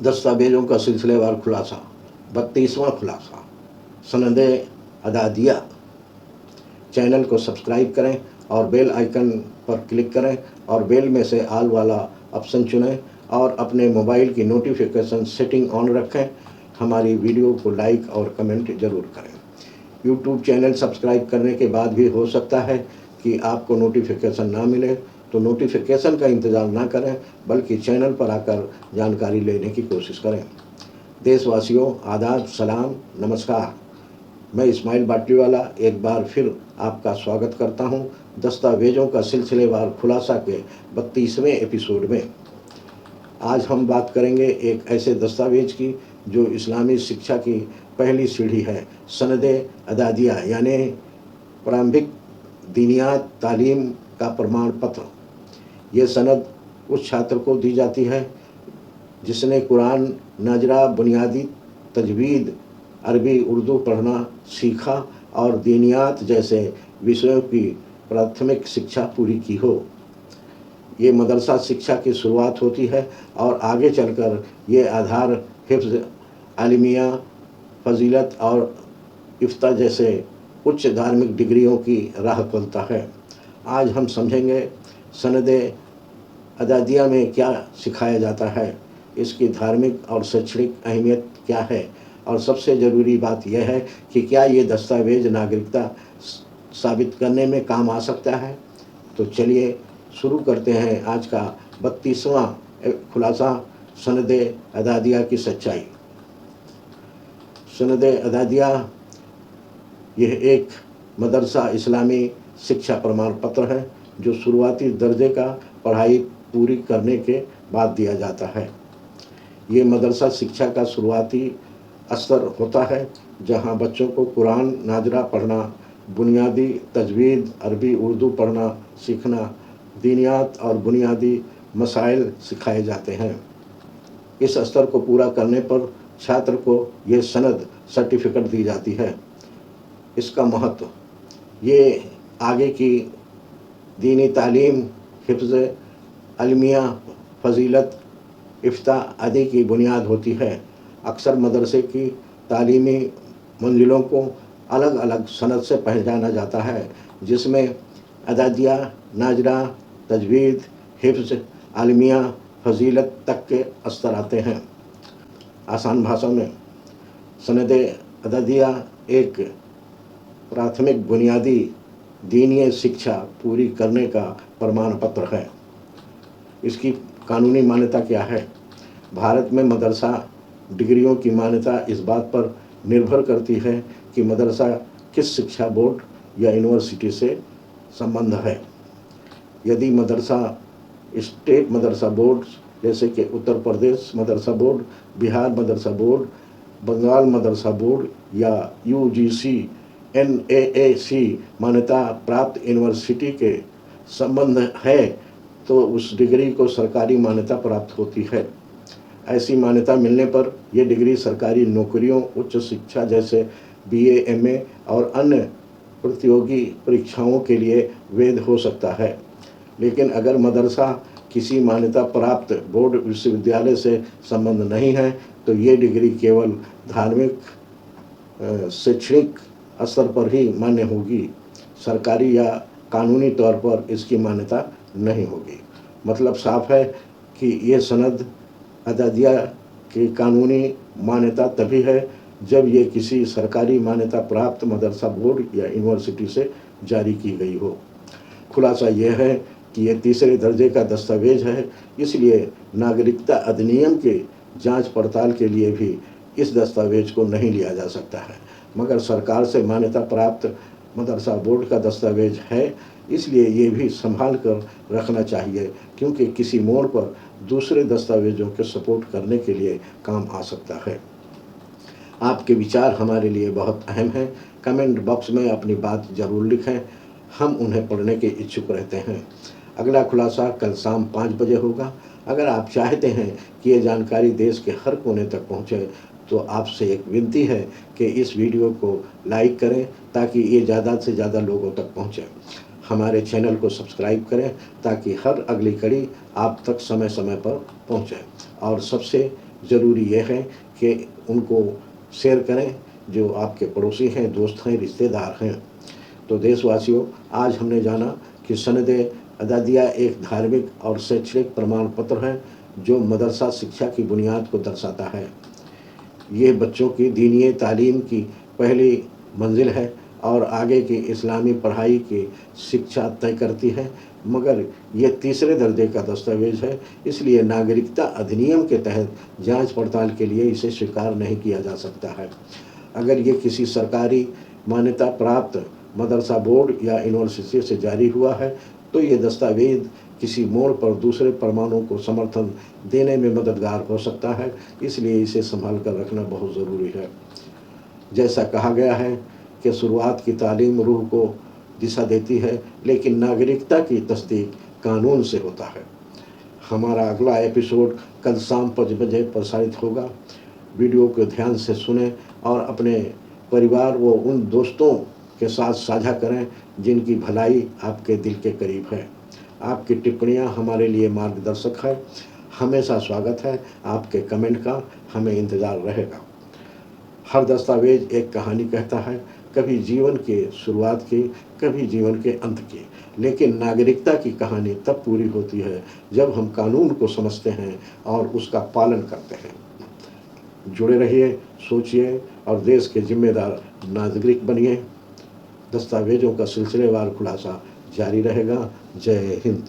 दस्तावेज़ों का सिलसिलेवार खुलासा 32वां खुलासा सनदे अदादिया। चैनल को सब्सक्राइब करें और बेल आइकन पर क्लिक करें और बेल में से ऑल वाला ऑप्शन चुनें और अपने मोबाइल की नोटिफिकेशन सेटिंग ऑन रखें। हमारी वीडियो को लाइक और कमेंट ज़रूर करें। यूट्यूब चैनल सब्सक्राइब करने के बाद भी हो सकता है कि आपको नोटिफिकेशन ना मिले, तो नोटिफिकेशन का इंतज़ार ना करें बल्कि चैनल पर आकर जानकारी लेने की कोशिश करें। देशवासियों, आदाब, सलाम, नमस्कार। मैं इस्माइल बाटलीवाला एक बार फिर आपका स्वागत करता हूं दस्तावेज़ों का सिलसिलेवार खुलासा के 32वें एपिसोड में। आज हम बात करेंगे एक ऐसे दस्तावेज़ की जो इस्लामी शिक्षा की पहली सीढ़ी है, सनदे अदादिया यानी प्रारंभिक दीनियात तालीम का प्रमाण पत्र। ये सनद उस छात्र को दी जाती है जिसने कुरान, नजरा, बुनियादी तजवीद, अरबी उर्दू पढ़ना सीखा और दीनियात जैसे विषयों की प्राथमिक शिक्षा पूरी की हो। ये मदरसा शिक्षा की शुरुआत होती है और आगे चलकर ये आधार हिफ्ज़, आलिमिया, फजीलत और इफ्ता जैसे उच्च धार्मिक डिग्रियों की राह खोलता है। आज हम समझेंगे सनदे अदादिया में क्या सिखाया जाता है, इसकी धार्मिक और शैक्षणिक अहमियत क्या है और सबसे ज़रूरी बात यह है कि क्या ये दस्तावेज़ नागरिकता साबित करने में काम आ सकता है। तो चलिए शुरू करते हैं आज का 32वां खुलासा, सनदे अदादिया की सच्चाई। सनदे अदादिया यह एक मदरसा इस्लामी शिक्षा प्रमाण पत्र है जो शुरुआती दर्जे का पढ़ाई पूरी करने के बाद दिया जाता है। ये मदरसा शिक्षा का शुरुआती स्तर होता है जहाँ बच्चों को कुरान, नाजरा पढ़ना, बुनियादी तजवीद, अरबी उर्दू पढ़ना सीखना, दीनियात और बुनियादी मसाइल सिखाए जाते हैं। इस स्तर को पूरा करने पर छात्र को ये सनद सर्टिफिकेट दी जाती है। इसका महत्व, ये आगे की दीनी तालीम, हिफ्ज़, अलमिया, फजीलत, इफ्ता आदि की बुनियाद होती है। अक्सर मदरसे की तालीमी मंजिलों को अलग अलग सनद से पहचाना जाता है जिसमें अदादिया, नाजरा, तजवीद, हिफ्ज़, आलिमिया, फजीलत तक के स्तर आते हैं। आसान भाषा में सनदे अदादिया एक प्राथमिक बुनियादी दीनीय शिक्षा पूरी करने का प्रमाण पत्र है। इसकी कानूनी मान्यता क्या है? भारत में मदरसा डिग्रियों की मान्यता इस बात पर निर्भर करती है कि मदरसा किस शिक्षा बोर्ड या यूनिवर्सिटी से संबंध है। यदि मदरसा स्टेट मदरसा बोर्ड जैसे कि उत्तर प्रदेश मदरसा बोर्ड, बिहार मदरसा बोर्ड, बंगाल मदरसा बोर्ड या UGC, NAAC मान्यता प्राप्त यूनिवर्सिटी के संबंध है तो उस डिग्री को सरकारी मान्यता प्राप्त होती है। ऐसी मान्यता मिलने पर यह डिग्री सरकारी नौकरियों, उच्च शिक्षा जैसे BA, MA और अन्य प्रतियोगी परीक्षाओं के लिए वैध हो सकता है। लेकिन अगर मदरसा किसी मान्यता प्राप्त बोर्ड विश्वविद्यालय से संबंध नहीं है तो ये डिग्री केवल धार्मिक शैक्षणिक स्तर पर ही मान्य होगी, सरकारी या कानूनी तौर पर इसकी मान्यता नहीं होगी। मतलब साफ है कि ये सनद अदादिया की कानूनी मान्यता तभी है जब ये किसी सरकारी मान्यता प्राप्त मदरसा बोर्ड या यूनिवर्सिटी से जारी की गई हो। खुलासा यह है कि यह तीसरे दर्जे का दस्तावेज है, इसलिए नागरिकता अधिनियम के जांच पड़ताल के लिए भी इस दस्तावेज को नहीं लिया जा सकता है। मगर सरकार से मान्यता प्राप्त मदरसा बोर्ड का दस्तावेज है, इसलिए ये भी संभाल कर रखना चाहिए क्योंकि किसी मोड़ पर दूसरे दस्तावेजों के सपोर्ट करने के लिए काम आ सकता है। आपके विचार हमारे लिए बहुत अहम हैं। कमेंट बॉक्स में अपनी बात ज़रूर लिखें, हम उन्हें पढ़ने के इच्छुक रहते हैं। अगला खुलासा कल शाम 5 बजे होगा। अगर आप चाहते हैं कि ये जानकारी देश के हर कोने तक पहुँचे तो आपसे एक विनती है कि इस वीडियो को लाइक करें ताकि ये ज़्यादा से ज़्यादा लोगों तक पहुँचे। हमारे चैनल को सब्सक्राइब करें ताकि हर अगली कड़ी आप तक समय समय पर पहुँचे। और सबसे ज़रूरी यह है कि उनको शेयर करें जो आपके पड़ोसी हैं, दोस्त हैं, रिश्तेदार हैं। तो देशवासियों, आज हमने जाना कि सनद-ए-अदादिया एक धार्मिक और शैक्षणिक प्रमाण पत्र है जो मदरसा शिक्षा की बुनियाद को दर्शाता है। ये बच्चों की दीनी तालीम की पहली मंजिल है और आगे की इस्लामी पढ़ाई की शिक्षा तय करती है, मगर ये तीसरे दर्जे का दस्तावेज़ है, इसलिए नागरिकता अधिनियम के तहत जांच पड़ताल के लिए इसे स्वीकार नहीं किया जा सकता है। अगर ये किसी सरकारी मान्यता प्राप्त मदरसा बोर्ड या यूनिवर्सिटी से जारी हुआ है, तो ये दस्तावेज़ किसी मोड़ पर दूसरे प्रमाणों को समर्थन देने में मददगार हो सकता है, इसलिए इसे संभाल कर रखना बहुत ज़रूरी है। जैसा कहा गया है कि शुरुआत की तालीम रूह को दिशा देती है, लेकिन नागरिकता की तस्दीक कानून से होता है। हमारा अगला एपिसोड कल शाम 5 बजे प्रसारित होगा। वीडियो को ध्यान से सुनें और अपने परिवार व उन दोस्तों के साथ साझा करें जिनकी भलाई आपके दिल के करीब है। आपकी टिप्पणियां हमारे लिए मार्गदर्शक है। हमेशा स्वागत है आपके कमेंट का, हमें इंतज़ार रहेगा। हर दस्तावेज एक कहानी कहता है, कभी जीवन के शुरुआत की, कभी जीवन के अंत की, लेकिन नागरिकता की कहानी तब पूरी होती है जब हम कानून को समझते हैं और उसका पालन करते हैं। जुड़े रहिए, सोचिए और देश के जिम्मेदार नागरिक बनिए। दस्तावेजों का सिलसिलेवार खुलासा जारी रहेगा। जय हिंद।